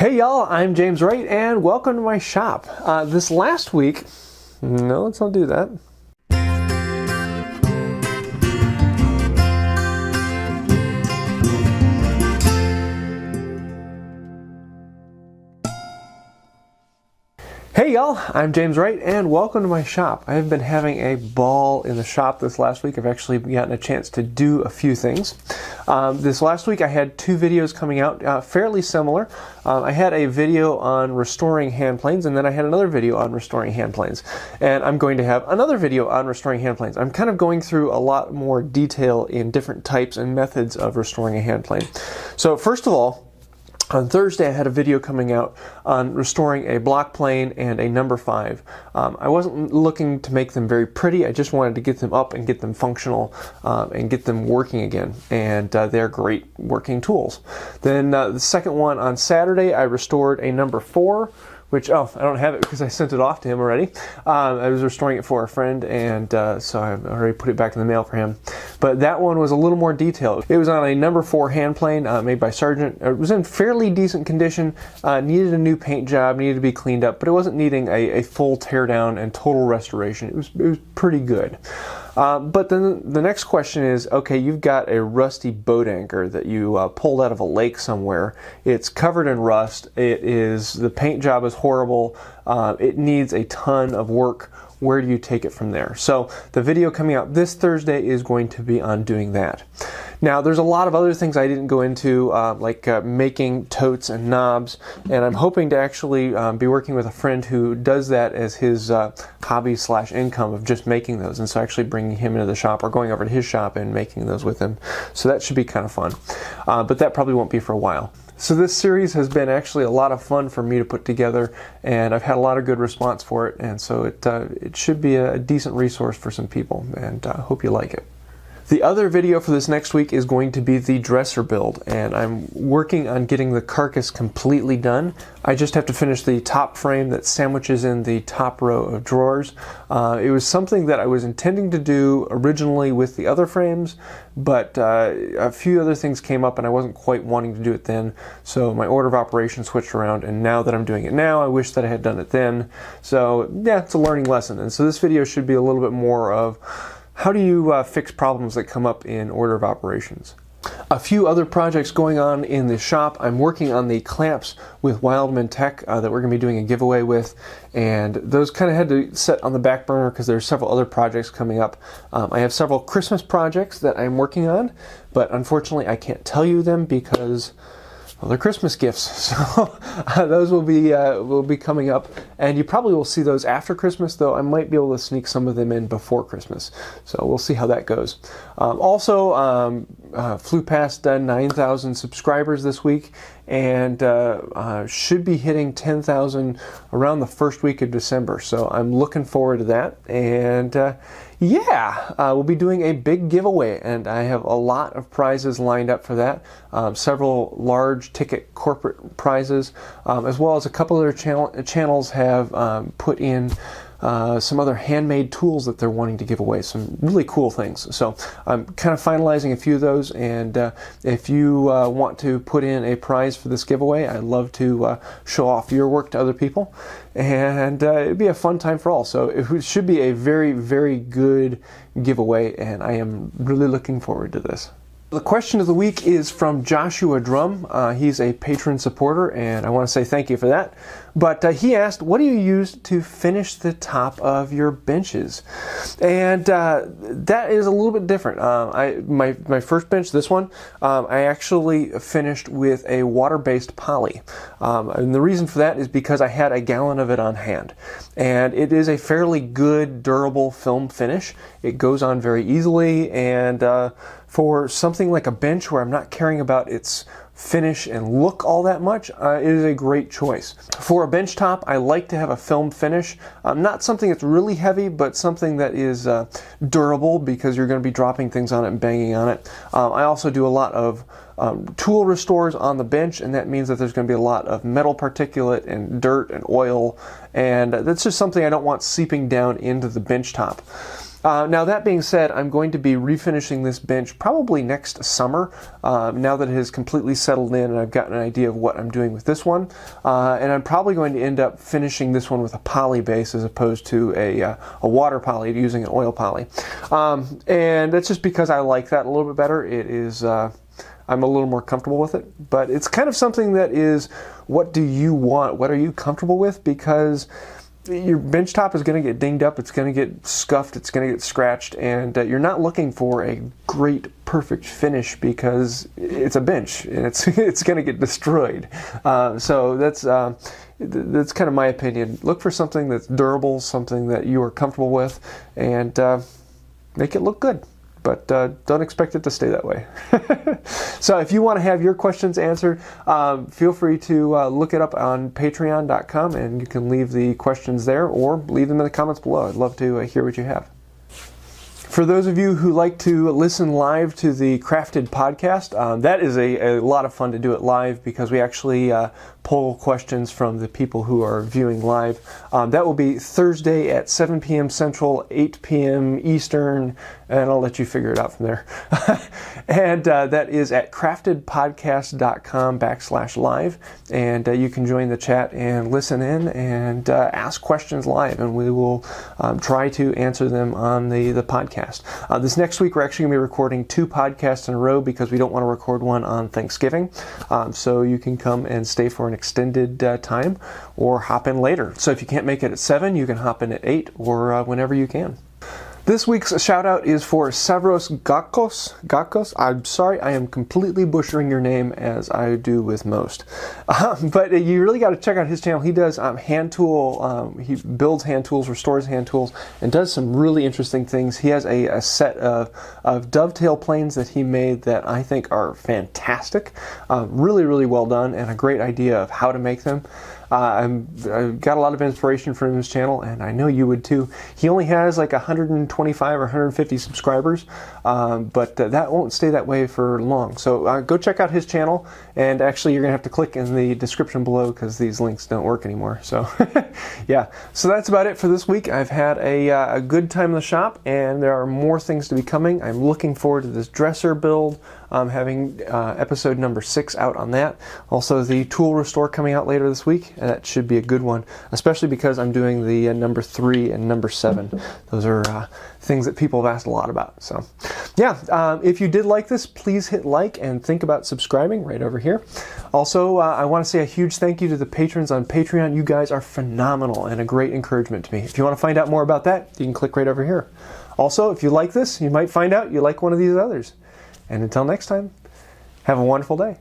Hey y'all, I'm James Wright and welcome to my shop. This last week, no, let's not do that. Hey y'all, I'm James Wright and welcome to my shop. I've been having a ball in the shop this last week. I've actually gotten a chance to do a few things. This last week I had two videos coming out fairly similar. I had a video on restoring hand planes and then I had another video on restoring hand planes. And I'm going to have another video on restoring hand planes. I'm kind of going through a lot more detail in different types and methods of restoring a hand plane. So first of all, on Thursday, I had a video coming out on restoring a block plane and a number 5. I wasn't looking to make them very pretty. I just wanted to get them up and get them functional and get them working again. And they're great working tools. Then the second one on Saturday, I restored a number 4. Which, I don't have it because I sent it off to him already. I was restoring it for a friend, and so I already put it back in the mail for him. But that one was a little more detailed. It was on a number 4 hand plane made by Sargent. It was in fairly decent condition, needed a new paint job, needed to be cleaned up, but it wasn't needing a full teardown and total restoration. It was pretty good. But then the next question is, okay, you've got a rusty boat anchor that you pulled out of a lake somewhere. It's covered in rust. The paint job is horrible. It needs a ton of work. Where do you take it from there? So the video coming out this Thursday is going to be on doing that. Now, there's a lot of other things I didn't go into, like making totes and knobs, and I'm hoping to actually be working with a friend who does that as his hobby/income of just making those, and so actually bringing him into the shop or going over to his shop and making those with him. So that should be kind of fun, but that probably won't be for a while. So this series has been actually a lot of fun for me to put together, and I've had a lot of good response for it, and so it should be a decent resource for some people, and I hope you like it. The other video for this next week is going to be the dresser build, and I'm working on getting the carcass completely done. I just have to finish the top frame that sandwiches in the top row of drawers. It was something that I was intending to do originally with the other frames, but a few other things came up and I wasn't quite wanting to do it then, so my order of operations switched around, and now that I'm doing it now, I wish that I had done it then. So yeah, it's a learning lesson, and so this video should be a little bit more of how do you fix problems that come up in order of operations. A few other projects going on in the shop. I'm working on the clamps with Wildman Tech that we're going to be doing a giveaway with, and those kind of had to set on the back burner because there's several other projects coming up. I have several Christmas projects that I'm working on, but unfortunately I can't tell you them because, well, they're Christmas gifts, so those will be coming up, and you probably will see those after Christmas, though I might be able to sneak some of them in before Christmas, so we'll see how that goes. Flew past 9,000 subscribers this week, and should be hitting 10,000 around the first week of December, so I'm looking forward to that, and we'll be doing a big giveaway, and I have a lot of prizes lined up for that. Several large ticket corporate prizes, as well as a couple other channels have put in some other handmade tools that they're wanting to give away, some really cool things. So I'm kind of finalizing a few of those, and if you want to put in a prize for this giveaway, I'd love to show off your work to other people, and it'd be a fun time for all. So it should be a very, very good giveaway, and I am really looking forward to this. The question of the week is from Joshua Drum. He's a patron supporter, and I want to say thank you for that. But he asked, what do you use to finish the top of your benches? And that is a little bit different. My first bench, this one, I actually finished with a water-based poly. And the reason for that is because I had a gallon of it on hand. And it is a fairly good, durable film finish. It goes on very easily, and for something like a bench where I'm not caring about its finish and look all that much, it is a great choice. For a bench top, I like to have a film finish. Not something that's really heavy, but something that is durable because you're going to be dropping things on it and banging on it. I also do a lot of tool restores on the bench, and that means that there's going to be a lot of metal particulate and dirt and oil, and that's just something I don't want seeping down into the bench top. Now that being said, I'm going to be refinishing this bench probably next summer, now that it has completely settled in and I've gotten an idea of what I'm doing with this one. And I'm probably going to end up finishing this one with a poly base as opposed to a water poly, using an oil poly. And that's just because I like that a little bit better. It is, I'm a little more comfortable with it, but it's kind of something that is, what do you want? What are you comfortable with? Because your bench top is going to get dinged up, it's going to get scuffed, it's going to get scratched, and you're not looking for a great, perfect finish because it's a bench and it's going to get destroyed. So that's kind of my opinion. Look for something that's durable, something that you are comfortable with, and make it look good. But don't expect it to stay that way. So if you want to have your questions answered, feel free to look it up on patreon.com, and you can leave the questions there or leave them in the comments below. I'd love to hear what you have. For those of you who like to listen live to the Crafted podcast, that is a lot of fun to do it live because we actually poll questions from the people who are viewing live. That will be Thursday at 7 p.m. Central, 8 p.m. Eastern, and I'll let you figure it out from there. And that is at craftedpodcast.com/live, and you can join the chat and listen in and ask questions live, and we will try to answer them on the podcast. This next week we're actually going to be recording 2 podcasts in a row because we don't want to record one on Thanksgiving, so you can come and stay for an extended time or hop in later. So if you can't make it at 7, you can hop in at 8 or whenever you can. This week's shout out is for Savros Gakos. I'm sorry, I am completely butchering your name as I do with most. But you really got to check out his channel. He does hand tool, he builds hand tools, restores hand tools, and does some really interesting things. He has a set of dovetail planes that he made that I think are fantastic. Really, really well done, and a great idea of how to make them. I've got a lot of inspiration from his channel, and I know you would too. He only has like 125 or 150 subscribers, but that won't stay that way for long. So go check out his channel, and actually you're going to have to click in the description below because these links don't work anymore. So yeah, so that's about it for this week. I've had a good time in the shop, and there are more things to be coming. I'm looking forward to this dresser build. I'm having episode number 6 out on that. Also, the tool restore coming out later this week. That should be a good one, especially because I'm doing the number 3 and number 7. Those are things that people have asked a lot about. So, yeah, if you did like this, please hit like and think about subscribing right over here. Also, I want to say a huge thank you to the patrons on Patreon. You guys are phenomenal and a great encouragement to me. If you want to find out more about that, you can click right over here. Also, if you like this, you might find out you like one of these others. And until next time, have a wonderful day.